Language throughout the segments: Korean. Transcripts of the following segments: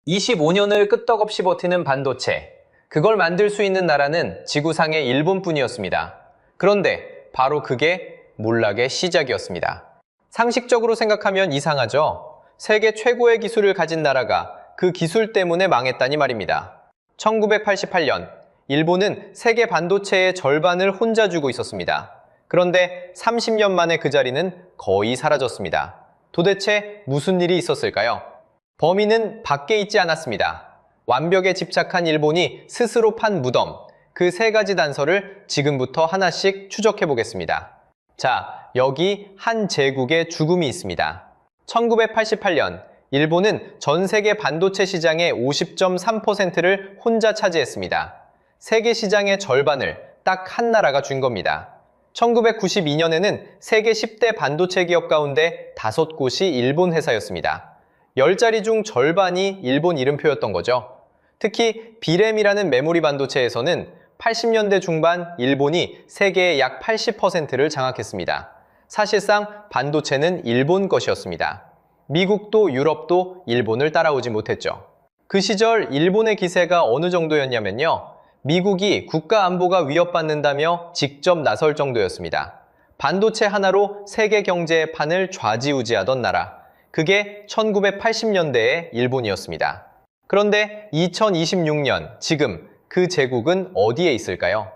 25년을 끄떡없이 버티는 반도체. 그걸 만들 수 있는 나라는 지구상의 일본뿐이었습니다. 그런데 바로 그게 몰락의 시작이었습니다. 상식적으로 생각하면 이상하죠? 세계 최고의 기술을 가진 나라가 그 기술 때문에 망했다니 말입니다. 1988년, 일본은 세계 반도체의 절반을 혼자 쥐고 있었습니다. 그런데 30년 만에 그 자리는 거의 사라졌습니다. 도대체 무슨 일이 있었을까요? 범인은 밖에 있지 않았습니다. 완벽에 집착한 일본이 스스로 판 무덤, 그 세 가지 단서를 지금부터 하나씩 추적해 보겠습니다. 자, 여기 한 제국의 죽음이 있습니다. 1988년, 일본은 전 세계 반도체 시장의 50.3%를 혼자 차지했습니다. 세계 시장의 절반을 딱 한 나라가 준 겁니다. 1992년에는 세계 10대 반도체 기업 가운데 5곳이 일본 회사였습니다. 10자리 중 절반이 일본 이름표였던 거죠. 특히 비램이라는 메모리 반도체에서는 80년대 중반 일본이 세계의 약 80%를 장악했습니다. 사실상 반도체는 일본 것이었습니다. 미국도 유럽도 일본을 따라오지 못했죠. 그 시절 일본의 기세가 어느 정도였냐면요. 미국이 국가 안보가 위협받는다며 직접 나설 정도였습니다. 반도체 하나로 세계 경제의 판을 좌지우지하던 나라. 그게 1980년대의 일본이었습니다. 그런데 2026년, 지금 그 제국은 어디에 있을까요?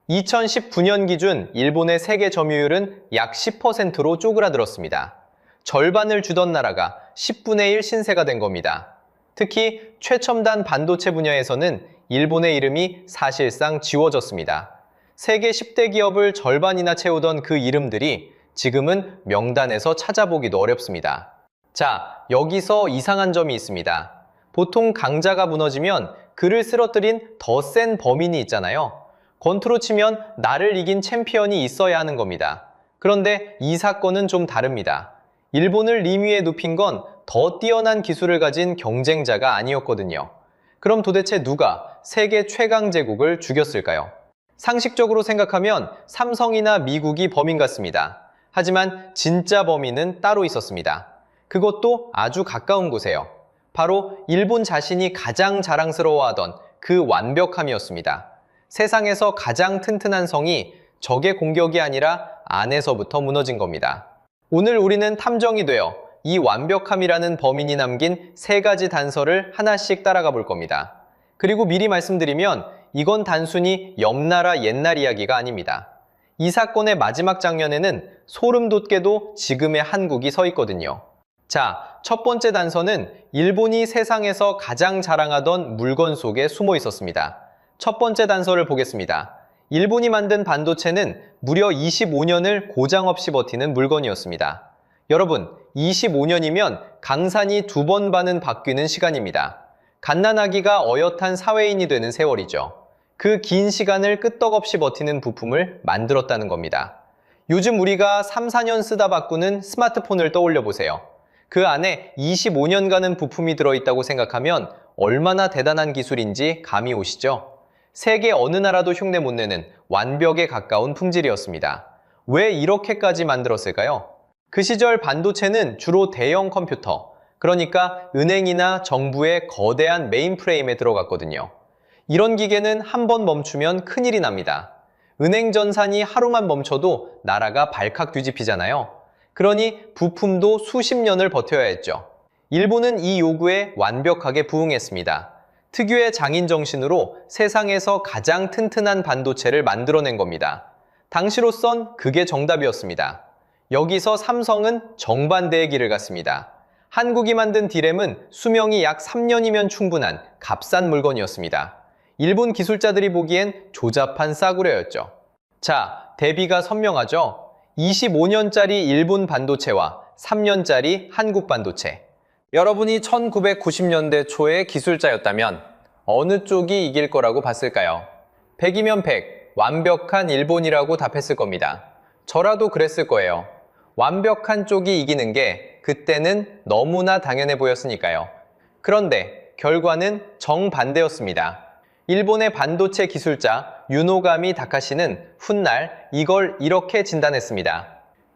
2019년 기준 일본의 세계 점유율은 약 10%로 쪼그라들었습니다. 절반을 주던 나라가 10분의 1 신세가 된 겁니다. 특히 최첨단 반도체 분야에서는 일본의 이름이 사실상 지워졌습니다. 세계 10대 기업을 절반이나 채우던 그 이름들이 지금은 명단에서 찾아보기도 어렵습니다. 자, 여기서 이상한 점이 있습니다. 보통 강자가 무너지면 그를 쓰러뜨린 더 센 범인이 있잖아요. 권투로 치면 나를 이긴 챔피언이 있어야 하는 겁니다. 그런데 이 사건은 좀 다릅니다. 일본을 림 위에 눕힌 건 더 뛰어난 기술을 가진 경쟁자가 아니었거든요. 그럼 도대체 누가 세계 최강 제국을 죽였을까요? 상식적으로 생각하면 삼성이나 미국이 범인 같습니다. 하지만 진짜 범인은 따로 있었습니다. 그것도 아주 가까운 곳에요. 바로 일본 자신이 가장 자랑스러워하던 그 완벽함이었습니다. 세상에서 가장 튼튼한 성이 적의 공격이 아니라 안에서부터 무너진 겁니다. 오늘 우리는 탐정이 되어 이 완벽함이라는 범인이 남긴 세 가지 단서를 하나씩 따라가 볼 겁니다. 그리고 미리 말씀드리면 이건 단순히 옆나라 옛날 이야기가 아닙니다. 이 사건의 마지막 장면에는 소름 돋게도 지금의 한국이 서 있거든요. 자, 첫 번째 단서는 일본이 세상에서 가장 자랑하던 물건 속에 숨어 있었습니다. 첫 번째 단서를 보겠습니다. 일본이 만든 반도체는 무려 25년을 고장 없이 버티는 물건이었습니다. 여러분, 25년이면 강산이 2번 반은 바뀌는 시간입니다. 갓난아기가 어엿한 사회인이 되는 세월이죠. 그 긴 시간을 끄떡없이 버티는 부품을 만들었다는 겁니다. 요즘 우리가 3, 4년 쓰다 바꾸는 스마트폰을 떠올려 보세요. 그 안에 25년간은 부품이 들어있다고 생각하면 얼마나 대단한 기술인지 감이 오시죠? 세계 어느 나라도 흉내 못 내는 완벽에 가까운 품질이었습니다. 왜 이렇게까지 만들었을까요? 그 시절 반도체는 주로 대형 컴퓨터, 그러니까 은행이나 정부의 거대한 메인프레임에 들어갔거든요. 이런 기계는 한 번 멈추면 큰일이 납니다. 은행 전산이 하루만 멈춰도 나라가 발칵 뒤집히잖아요. 그러니 부품도 수십 년을 버텨야 했죠. 일본은 이 요구에 완벽하게 부응했습니다. 특유의 장인 정신으로 세상에서 가장 튼튼한 반도체를 만들어낸 겁니다. 당시로선 그게 정답이었습니다. 여기서 삼성은 정반대의 길을 갔습니다. 한국이 만든 디램은 수명이 약 3년이면 충분한 값싼 물건이었습니다. 일본 기술자들이 보기엔 조잡한 싸구려였죠. 자, 대비가 선명하죠? 25년짜리 일본 반도체와 3년짜리 한국 반도체. 여러분이 1990년대 초의 기술자였다면 어느 쪽이 이길 거라고 봤을까요? 100이면 100, 완벽한 일본이라고 답했을 겁니다. 저라도 그랬을 거예요. 완벽한 쪽이 이기는 게 그때는 너무나 당연해 보였으니까요. 그런데 결과는 정반대였습니다. 일본의 반도체 기술자 유노가미 다카시는 훗날 이걸 이렇게 진단했습니다.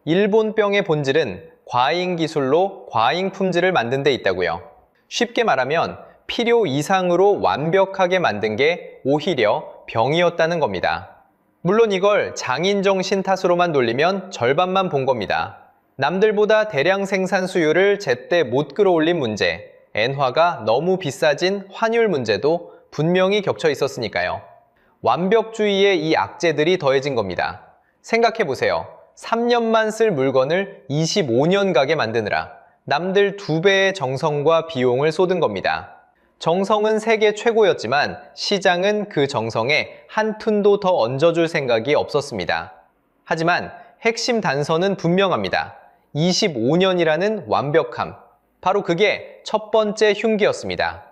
일본병의 본질은 과잉 기술로 과잉 품질을 만든 데 있다고요. 쉽게 말하면 필요 이상으로 완벽하게 만든 게 오히려 병이었다는 겁니다. 물론 이걸 장인정신 탓으로만 돌리면 절반만 본 겁니다. 남들보다 대량 생산 수요를 제때 못 끌어올린 문제, 엔화가 너무 비싸진 환율 문제도 분명히 겹쳐 있었으니까요. 완벽주의의 이 악재들이 더해진 겁니다. 생각해보세요. 3년만 쓸 물건을 25년 가게 만드느라 남들 2배의 정성과 비용을 쏟은 겁니다. 정성은 세계 최고였지만 시장은 그 정성에 한 푼도 더 얹어줄 생각이 없었습니다. 하지만 핵심 단서는 분명합니다. 25년이라는 완벽함. 바로 그게 첫 번째 흉기였습니다.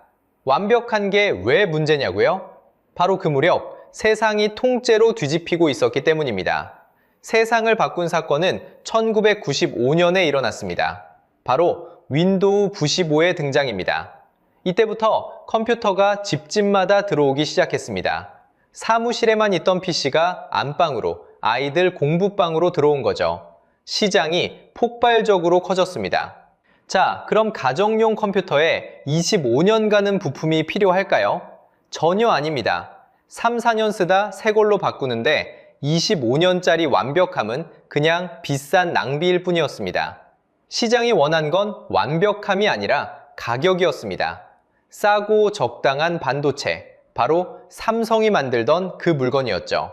완벽한 게 왜 문제냐고요? 바로 그 무렵 세상이 통째로 뒤집히고 있었기 때문입니다. 세상을 바꾼 사건은 1995년에 일어났습니다. 바로 윈도우 95의 등장입니다. 이때부터 컴퓨터가 집집마다 들어오기 시작했습니다. 사무실에만 있던 PC가 안방으로, 아이들 공부방으로 들어온 거죠. 시장이 폭발적으로 커졌습니다. 자, 그럼 가정용 컴퓨터에 25년간은 부품이 필요할까요? 전혀 아닙니다. 3, 4년 쓰다 새 걸로 바꾸는데 25년짜리 완벽함은 그냥 비싼 낭비일 뿐이었습니다. 시장이 원한 건 완벽함이 아니라 가격이었습니다. 싸고 적당한 반도체, 바로 삼성이 만들던 그 물건이었죠.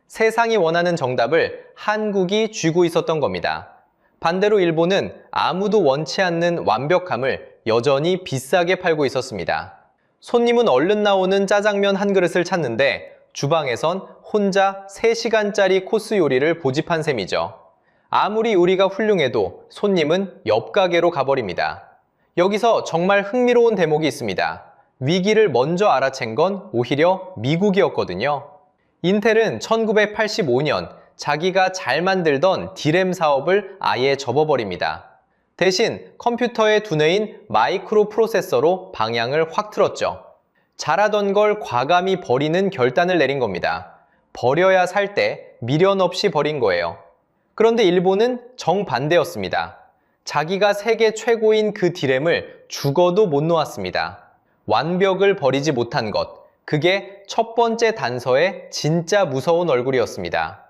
세상이 원하는 정답을 한국이 쥐고 있었던 겁니다. 반대로 일본은 아무도 원치 않는 완벽함을 여전히 비싸게 팔고 있었습니다. 손님은 얼른 나오는 짜장면 한 그릇을 찾는데 주방에선 혼자 3시간짜리 코스 요리를 보집한 셈이죠. 아무리 요리가 훌륭해도 손님은 옆 가게로 가버립니다. 여기서 정말 흥미로운 대목이 있습니다. 위기를 먼저 알아챈 건 오히려 미국이었거든요. 인텔은 1985년 자기가 잘 만들던 D램 사업을 아예 접어버립니다. 대신 컴퓨터의 두뇌인 마이크로 프로세서로 방향을 확 틀었죠. 잘하던 걸 과감히 버리는 결단을 내린 겁니다. 버려야 살 때 미련 없이 버린 거예요. 그런데 일본은 정반대였습니다. 자기가 세계 최고인 그 D램을 죽어도 못 놓았습니다. 완벽을 버리지 못한 것, 그게 첫 번째 단서의 진짜 무서운 얼굴이었습니다.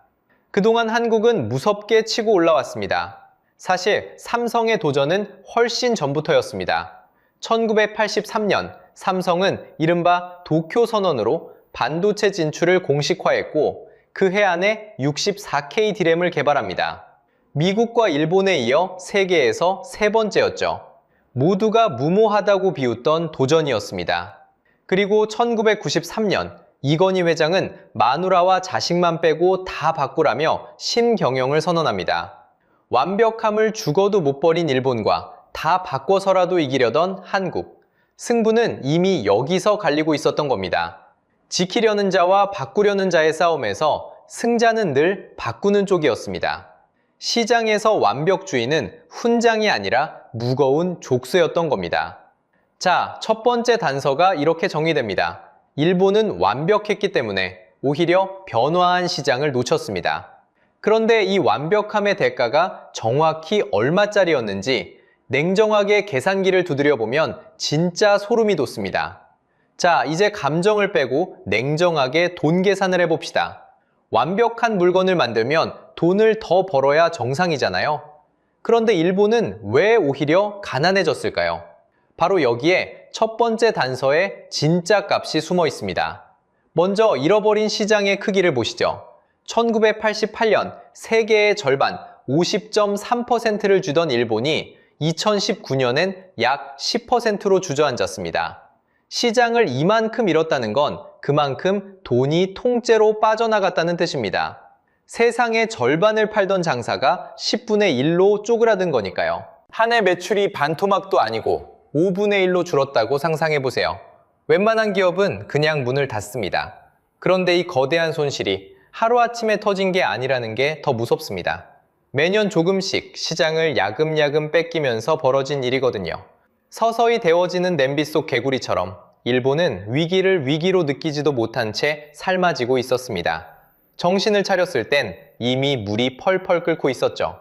그동안 한국은 무섭게 치고 올라왔습니다. 사실 삼성의 도전은 훨씬 전부터였습니다. 1983년 삼성은 이른바 도쿄 선언으로 반도체 진출을 공식화했고 그 해 안에 64K D램을 개발합니다. 미국과 일본에 이어 세계에서 3번째였죠. 모두가 무모하다고 비웃던 도전이었습니다. 그리고 1993년 이건희 회장은 마누라와 자식만 빼고 다 바꾸라며 신경영을 선언합니다. 완벽함을 죽어도 못 버린 일본과 다 바꿔서라도 이기려던 한국. 승부는 이미 여기서 갈리고 있었던 겁니다. 지키려는 자와 바꾸려는 자의 싸움에서 승자는 늘 바꾸는 쪽이었습니다. 시장에서 완벽주의는 훈장이 아니라 무거운 족쇄였던 겁니다. 자, 첫 번째 단서가 이렇게 정의됩니다. 일본은 완벽했기 때문에 오히려 변화한 시장을 놓쳤습니다. 그런데 이 완벽함의 대가가 정확히 얼마짜리였는지 냉정하게 계산기를 두드려보면 진짜 소름이 돋습니다. 자, 이제 감정을 빼고 냉정하게 돈 계산을 해봅시다. 완벽한 물건을 만들면 돈을 더 벌어야 정상이잖아요. 그런데 일본은 왜 오히려 가난해졌을까요? 바로 여기에 첫 번째 단서에 진짜 값이 숨어 있습니다. 먼저 잃어버린 시장의 크기를 보시죠. 1988년 세계의 절반 50.3%를 주던 일본이 2019년엔 약 10%로 주저앉았습니다. 시장을 이만큼 잃었다는 건 그만큼 돈이 통째로 빠져나갔다는 뜻입니다. 세상의 절반을 팔던 장사가 10분의 1로 쪼그라든 거니까요. 한 해 매출이 반토막도 아니고 5분의 1로 줄었다고 상상해보세요. 웬만한 기업은 그냥 문을 닫습니다. 그런데 이 거대한 손실이 하루아침에 터진 게 아니라는 게 더 무섭습니다. 매년 조금씩 시장을 야금야금 뺏기면서 벌어진 일이거든요. 서서히 데워지는 냄비 속 개구리처럼 일본은 위기를 위기로 느끼지도 못한 채 삶아지고 있었습니다. 정신을 차렸을 땐 이미 물이 펄펄 끓고 있었죠.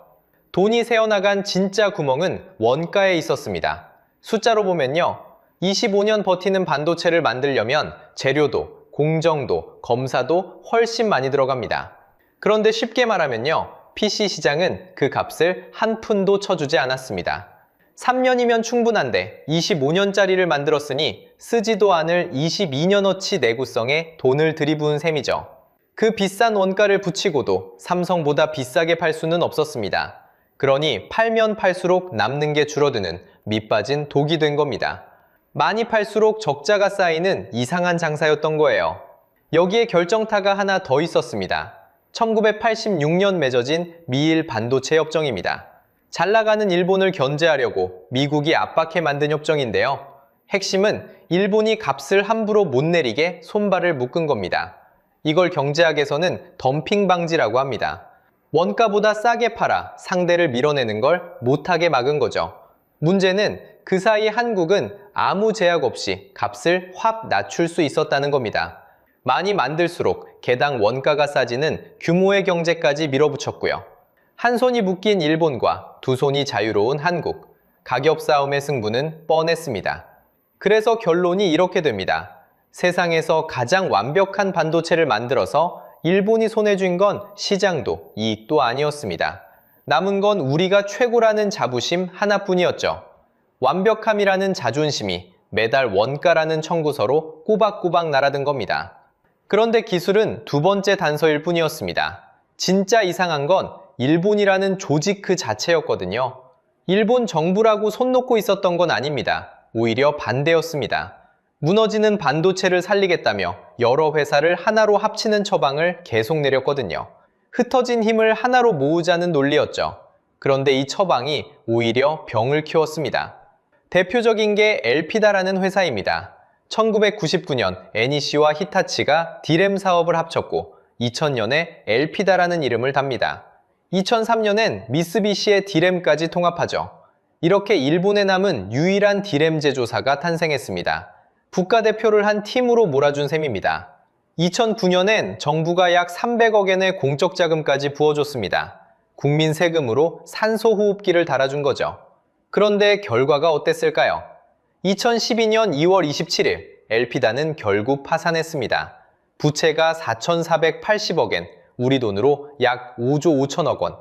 돈이 새어나간 진짜 구멍은 원가에 있었습니다. 숫자로 보면요. 25년 버티는 반도체를 만들려면 재료도, 공정도, 검사도 훨씬 많이 들어갑니다. 그런데 쉽게 말하면요, PC 시장은 그 값을 한 푼도 쳐주지 않았습니다. 3년이면 충분한데 25년짜리를 만들었으니 쓰지도 않을 22년어치 내구성에 돈을 들이부은 셈이죠. 그 비싼 원가를 붙이고도 삼성보다 비싸게 팔 수는 없었습니다. 그러니 팔면 팔수록 남는 게 줄어드는 밑빠진 독이 된 겁니다. 많이 팔수록 적자가 쌓이는 이상한 장사였던 거예요. 여기에 결정타가 하나 더 있었습니다. 1986년 맺어진 미일 반도체 협정입니다. 잘 나가는 일본을 견제하려고 미국이 압박해 만든 협정인데요. 핵심은 일본이 값을 함부로 못 내리게 손발을 묶은 겁니다. 이걸 경제학에서는 덤핑 방지라고 합니다. 원가보다 싸게 팔아 상대를 밀어내는 걸 못하게 막은 거죠. 문제는 그 사이 한국은 아무 제약 없이 값을 확 낮출 수 있었다는 겁니다. 많이 만들수록 개당 원가가 싸지는 규모의 경제까지 밀어붙였고요. 한 손이 묶인 일본과 두 손이 자유로운 한국. 가격 싸움의 승부는 뻔했습니다. 그래서 결론이 이렇게 됩니다. 세상에서 가장 완벽한 반도체를 만들어서 일본이 손에 쥔 건 시장도 이익도 아니었습니다. 남은 건 우리가 최고라는 자부심 하나뿐이었죠. 완벽함이라는 자존심이 매달 원가라는 청구서로 꼬박꼬박 날아든 겁니다. 그런데 기술은 두 번째 단서일 뿐이었습니다. 진짜 이상한 건 일본이라는 조직 그 자체였거든요. 일본 정부라고 손 놓고 있었던 건 아닙니다. 오히려 반대였습니다. 무너지는 반도체를 살리겠다며 여러 회사를 하나로 합치는 처방을 계속 내렸거든요. 흩어진 힘을 하나로 모으자는 논리였죠. 그런데 이 처방이 오히려 병을 키웠습니다. 대표적인 게 엘피다라는 회사입니다. 1999년 NEC와 히타치가 D램 사업을 합쳤고 2000년에 엘피다라는 이름을 답니다. 2003년엔 미쓰비시의 D램까지 통합하죠. 이렇게 일본에 남은 유일한 D램 제조사가 탄생했습니다. 국가대표를 한 팀으로 몰아준 셈입니다. 2009년엔 정부가 약 300억엔의 공적 자금까지 부어줬습니다. 국민 세금으로 산소호흡기를 달아준 거죠. 그런데 결과가 어땠을까요? 2012년 2월 27일 엘피다는 결국 파산했습니다. 부채가 4,480억엔, 우리 돈으로 약 5조 5천억 원.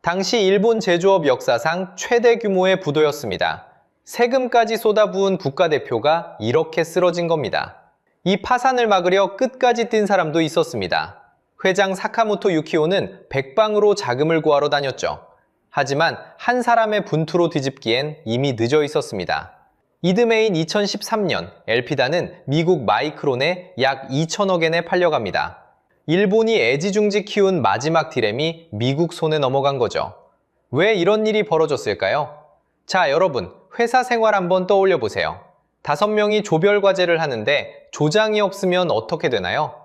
당시 일본 제조업 역사상 최대 규모의 부도였습니다. 세금까지 쏟아부은 국가대표가 이렇게 쓰러진 겁니다. 이 파산을 막으려 끝까지 뛴 사람도 있었습니다. 회장 사카모토 유키오는 백방으로 자금을 구하러 다녔죠. 하지만 한 사람의 분투로 뒤집기엔 이미 늦어 있었습니다. 이듬해인 2013년 엘피다는 미국 마이크론에 약 2천억엔에 팔려갑니다. 일본이 애지중지 키운 마지막 D램이 미국 손에 넘어간 거죠. 왜 이런 일이 벌어졌을까요? 자, 여러분, 회사 생활 한번 떠올려 보세요. 5명이 조별 과제를 하는데 조장이 없으면 어떻게 되나요?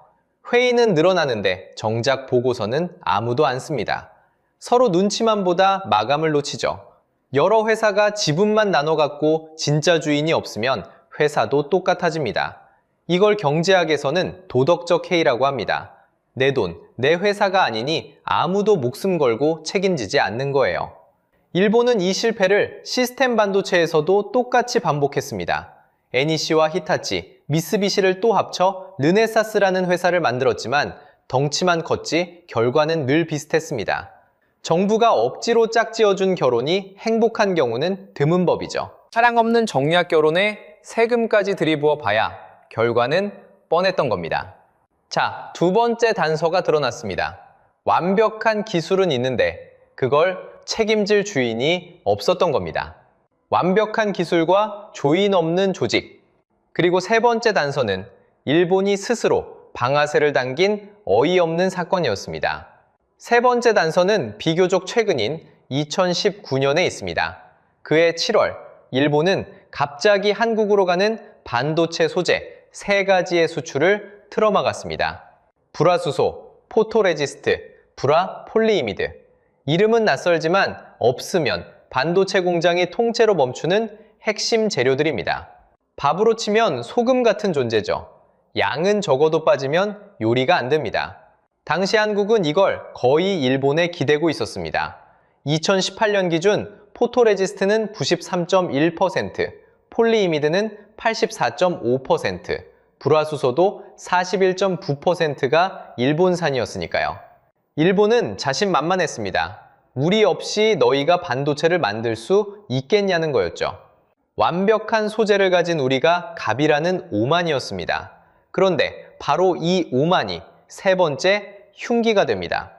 회의는 늘어나는데 정작 보고서는 아무도 안 씁니다. 서로 눈치만 보다 마감을 놓치죠. 여러 회사가 지분만 나눠 갖고 진짜 주인이 없으면 회사도 똑같아집니다. 이걸 경제학에서는 도덕적 해이라고 합니다. 내 돈, 내 회사가 아니니 아무도 목숨 걸고 책임지지 않는 거예요. 일본은 이 실패를 시스템 반도체에서도 똑같이 반복했습니다. NEC와 히타치, 미쓰비시를 또 합쳐 르네사스라는 회사를 만들었지만 덩치만 컸지 결과는 늘 비슷했습니다. 정부가 억지로 짝지어준 결혼이 행복한 경우는 드문 법이죠. 사랑 없는 정략 결혼에 세금까지 들이부어 봐야 결과는 뻔했던 겁니다. 자, 두 번째 단서가 드러났습니다. 완벽한 기술은 있는데 그걸 책임질 주인이 없었던 겁니다. 완벽한 기술과 조인 없는 조직. 그리고 세 번째 단서는 일본이 스스로 방아쇠를 당긴 어이없는 사건이었습니다. 세 번째 단서는 비교적 최근인 2019년에 있습니다. 그해 7월, 일본은 갑자기 한국으로 가는 반도체 소재 3가지의 수출을 틀어막았습니다. 불화수소, 포토레지스트, 불화폴리이미드. 이름은 낯설지만 없으면 반도체 공장이 통째로 멈추는 핵심 재료들입니다. 밥으로 치면 소금 같은 존재죠. 양은 적어도 빠지면 요리가 안 됩니다. 당시 한국은 이걸 거의 일본에 기대고 있었습니다. 2018년 기준 포토레지스트는 93.1%, 폴리이미드는 84.5%, 불화수소도 41.9%가 일본산이었으니까요. 일본은 자신만만했습니다. 우리 없이 너희가 반도체를 만들 수 있겠냐는 거였죠. 완벽한 소재를 가진 우리가 갑이라는 오만이었습니다. 그런데 바로 이 오만이 세 번째 흉기가 됩니다.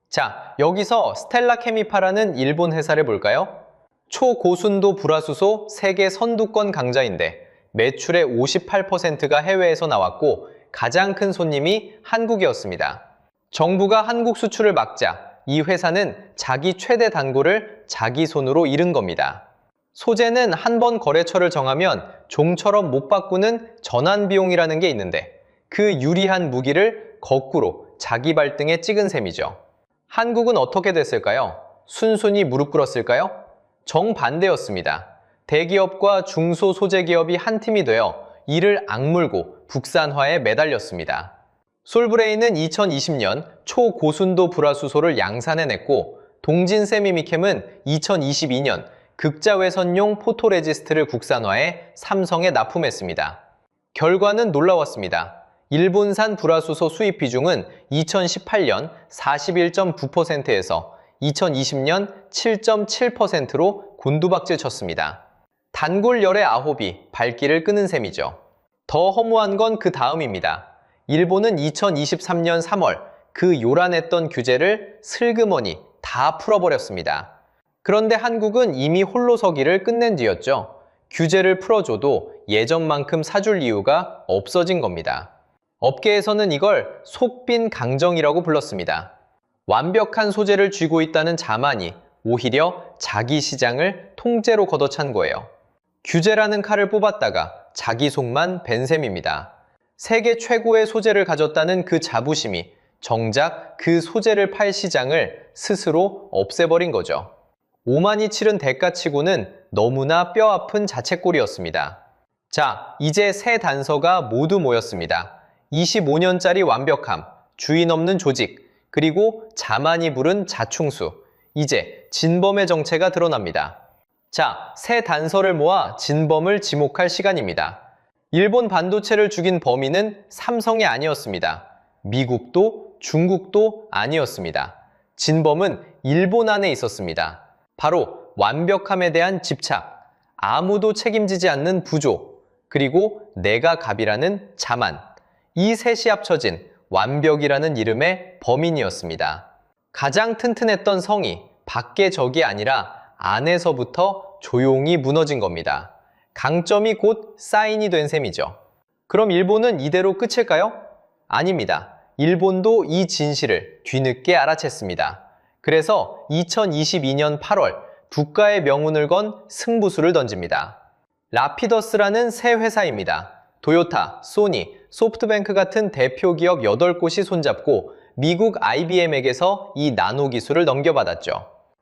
자, 여기서 스텔라 케미파라는 일본 회사를 볼까요? 초고순도 불화수소 세계 선두권 강자인데 매출의 58%가 해외에서 나왔고 가장 큰 손님이 한국이었습니다. 정부가 한국 수출을 막자 이 회사는 자기 최대 단골을 자기 손으로 잃은 겁니다. 소재는 한 번 거래처를 정하면 종처럼 못 바꾸는 전환 비용이라는 게 있는데 그 유리한 무기를 거꾸로 자기 발등에 찍은 셈이죠. 한국은 어떻게 됐을까요? 순순히 무릎 꿇었을까요? 정반대였습니다. 대기업과 중소소재기업이 한 팀이 되어 이를 악물고 국산화에 매달렸습니다. 솔브레인은 2020년 초고순도 불화수소를 양산해냈고 동진세미미캠은 2022년 극자외선용 포토레지스트를 국산화해 삼성에 납품했습니다. 결과는 놀라웠습니다. 일본산 불화수소 수입 비중은 2018년 41.9%에서 2020년 7.7%로 곤두박질 쳤습니다. 단골 열의 아홉이 발길을 끄는 셈이죠. 더 허무한 건 그 다음입니다. 일본은 2023년 3월 그 요란했던 규제를 슬그머니 다 풀어버렸습니다. 그런데 한국은 이미 홀로 서기를 끝낸 뒤였죠. 규제를 풀어줘도 예전만큼 사줄 이유가 없어진 겁니다. 업계에서는 이걸 속빈 강정이라고 불렀습니다. 완벽한 소재를 쥐고 있다는 자만이 오히려 자기 시장을 통째로 걷어찬 거예요. 규제라는 칼을 뽑았다가 자기 속만 벤 셈입니다. 세계 최고의 소재를 가졌다는 그 자부심이 정작 그 소재를 팔 시장을 스스로 없애버린 거죠. 오만이 치른 대가치고는 너무나 뼈아픈 자책골이었습니다. 자, 이제 세 단서가 모두 모였습니다. 25년짜리 완벽함, 주인 없는 조직, 그리고 자만이 부른 자충수. 이제 진범의 정체가 드러납니다. 자, 세 단서를 모아 진범을 지목할 시간입니다. 일본 반도체를 죽인 범인은 삼성이 아니었습니다. 미국도 중국도 아니었습니다. 진범은 일본 안에 있었습니다. 바로 완벽함에 대한 집착, 아무도 책임지지 않는 부조, 그리고 내가 갑이라는 자만. 이 셋이 합쳐진 완벽이라는 이름의 범인이었습니다. 가장 튼튼했던 성이 밖의 적이 아니라 안에서부터 조용히 무너진 겁니다. 강점이 곧 사인이 된 셈이죠. 그럼 일본은 이대로 끝일까요? 아닙니다. 일본도 이 진실을 뒤늦게 알아챘습니다. 그래서 2022년 8월 국가의 명운을 건 승부수를 던집니다. 라피더스라는 새 회사입니다. 토요타, 소니, 소프트뱅크 같은 대표 기업 8곳이 손잡고 미국 IBM에게서 이 나노 기술을 넘겨받았죠.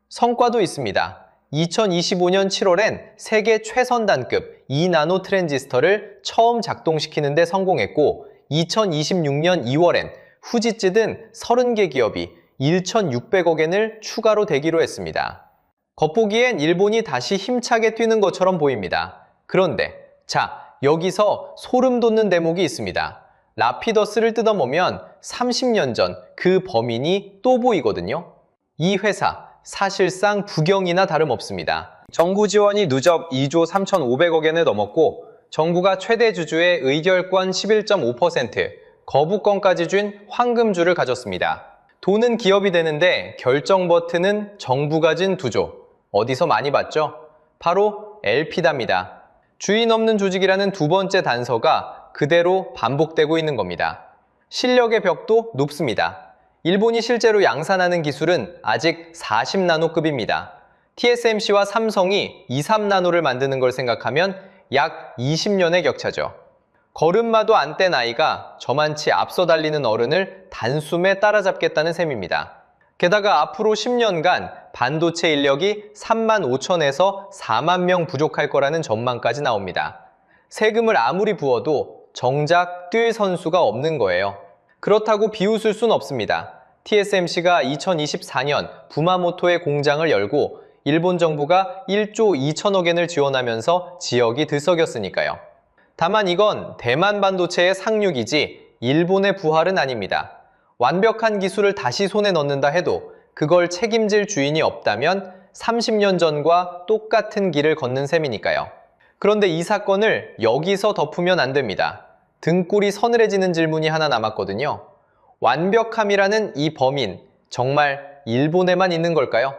성과도 있습니다. 2025년 7월엔 세계 최선단급 2나노 트랜지스터를 처음 작동시키는 데 성공했고 2026년 2월엔 후지츠 등 30개 기업이 1,600억 엔을 추가로 대기로 했습니다. 겉보기엔 일본이 다시 힘차게 뛰는 것처럼 보입니다. 그런데 자, 여기서 소름 돋는 대목이 있습니다. 라피더스를 뜯어보면 30년 전 그 범인이 또 보이거든요. 이 회사 사실상 부경이나 다름없습니다. 정부 지원이 누적 2조 3,500억 엔을 넘었고 정부가 최대 주주의 의결권 11.5%, 거부권까지 쥔 황금주를 가졌습니다. 돈은 기업이 되는데 결정 버튼은 정부가 진 2조. 어디서 많이 봤죠? 바로 엘피다입니다. 주인 없는 조직이라는 두 번째 단서가 그대로 반복되고 있는 겁니다. 실력의 벽도 높습니다. 일본이 실제로 양산하는 기술은 아직 40나노급입니다. TSMC와 삼성이 23나노를 만드는 걸 생각하면 약 20년의 격차죠. 걸음마도 안 뗀 아이가 저만치 앞서 달리는 어른을 단숨에 따라잡겠다는 셈입니다. 게다가 앞으로 10년간 반도체 인력이 3만 5천에서 4만 명 부족할 거라는 전망까지 나옵니다. 세금을 아무리 부어도 정작 뛸 선수가 없는 거예요. 그렇다고 비웃을 순 없습니다. TSMC가 2024년 부마모토에 공장을 열고 일본 정부가 1조 2천억 엔을 지원하면서 지역이 들썩였으니까요. 다만 이건 대만 반도체의 상륙이지 일본의 부활은 아닙니다. 완벽한 기술을 다시 손에 넣는다 해도 그걸 책임질 주인이 없다면 30년 전과 똑같은 길을 걷는 셈이니까요. 그런데 이 사건을 여기서 덮으면 안 됩니다. 등골이 서늘해지는 질문이 하나 남았거든요. 완벽함이라는 이 범인, 정말 일본에만 있는 걸까요?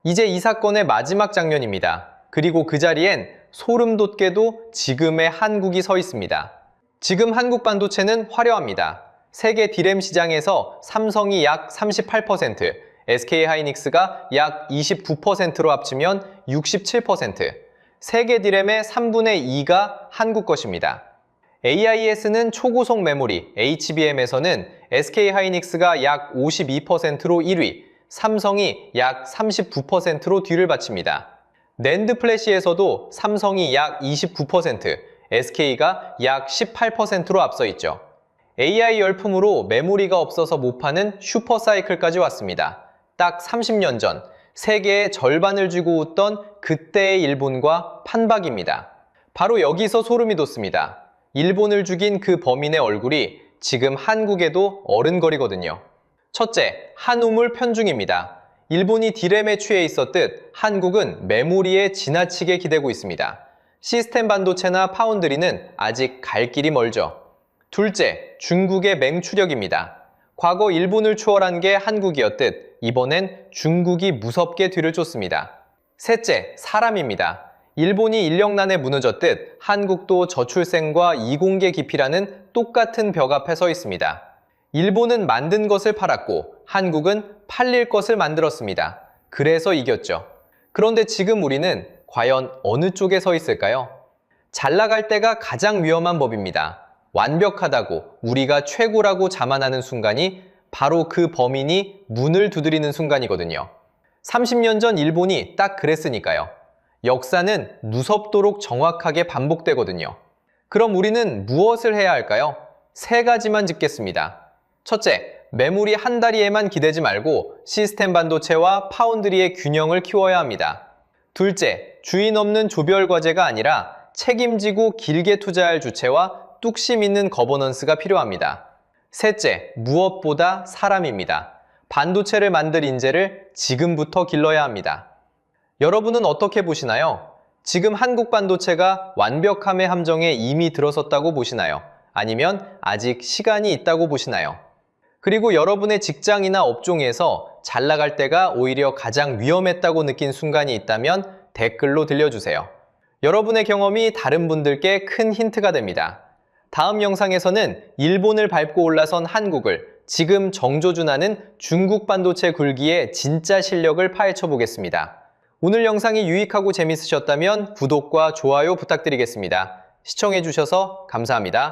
이제 이 사건의 마지막 장면입니다. 그리고 그 자리엔 소름 돋게도 지금의 한국이 서 있습니다. 지금 한국 반도체는 화려합니다. 세계 D램 시장에서 삼성이 약 38%, SK하이닉스가 약 29%로 합치면 67%, 세계 D램의 3분의 2가 한국 것입니다. AIS는 초고속 메모리, HBM에서는 SK하이닉스가 약 52%로 1위, 삼성이 약 39%로 뒤를 바칩니다. 낸드 플래시에서도 삼성이 약 29%, SK가 약 18%로 앞서 있죠. AI 열풍으로 메모리가 없어서 못 파는 슈퍼사이클까지 왔습니다. 딱 30년 전 세계의 절반을 쥐고 웃던 그때의 일본과 판박입니다. 바로 여기서 소름이 돋습니다. 일본을 죽인 그 범인의 얼굴이 지금 한국에도 어른거리거든요. 첫째, 한우물 편중입니다. 일본이 D램에 취해 있었듯 한국은 메모리에 지나치게 기대고 있습니다. 시스템 반도체나 파운드리는 아직 갈 길이 멀죠. 둘째, 중국의 맹추력입니다. 과거 일본을 추월한 게 한국이었듯 이번엔 중국이 무섭게 뒤를 쫓습니다. 셋째, 사람입니다. 일본이 인력난에 무너졌듯 한국도 저출생과 이공계 기피라는 똑같은 벽 앞에 서 있습니다. 일본은 만든 것을 팔았고 한국은 팔릴 것을 만들었습니다. 그래서 이겼죠. 그런데 지금 우리는 과연 어느 쪽에 서 있을까요? 잘 나갈 때가 가장 위험한 법입니다. 완벽하다고 우리가 최고라고 자만하는 순간이 바로 그 범인이 문을 두드리는 순간이거든요. 30년 전 일본이 딱 그랬으니까요. 역사는 무섭도록 정확하게 반복되거든요. 그럼 우리는 무엇을 해야 할까요? 세 가지만 짚겠습니다. 첫째, 메모리 한 다리에만 기대지 말고 시스템 반도체와 파운드리의 균형을 키워야 합니다. 둘째, 주인 없는 조별 과제가 아니라 책임지고 길게 투자할 주체와 뚝심 있는 거버넌스가 필요합니다. 셋째, 무엇보다 사람입니다. 반도체를 만들 인재를 지금부터 길러야 합니다. 여러분은 어떻게 보시나요? 지금 한국 반도체가 완벽함의 함정에 이미 들어섰다고 보시나요? 아니면 아직 시간이 있다고 보시나요? 그리고 여러분의 직장이나 업종에서 잘 나갈 때가 오히려 가장 위험했다고 느낀 순간이 있다면 댓글로 들려주세요. 여러분의 경험이 다른 분들께 큰 힌트가 됩니다. 다음 영상에서는 일본을 밟고 올라선 한국을 지금 정조준하는 중국 반도체 굴기의 진짜 실력을 파헤쳐 보겠습니다. 오늘 영상이 유익하고 재밌으셨다면 구독과 좋아요 부탁드리겠습니다. 시청해주셔서 감사합니다.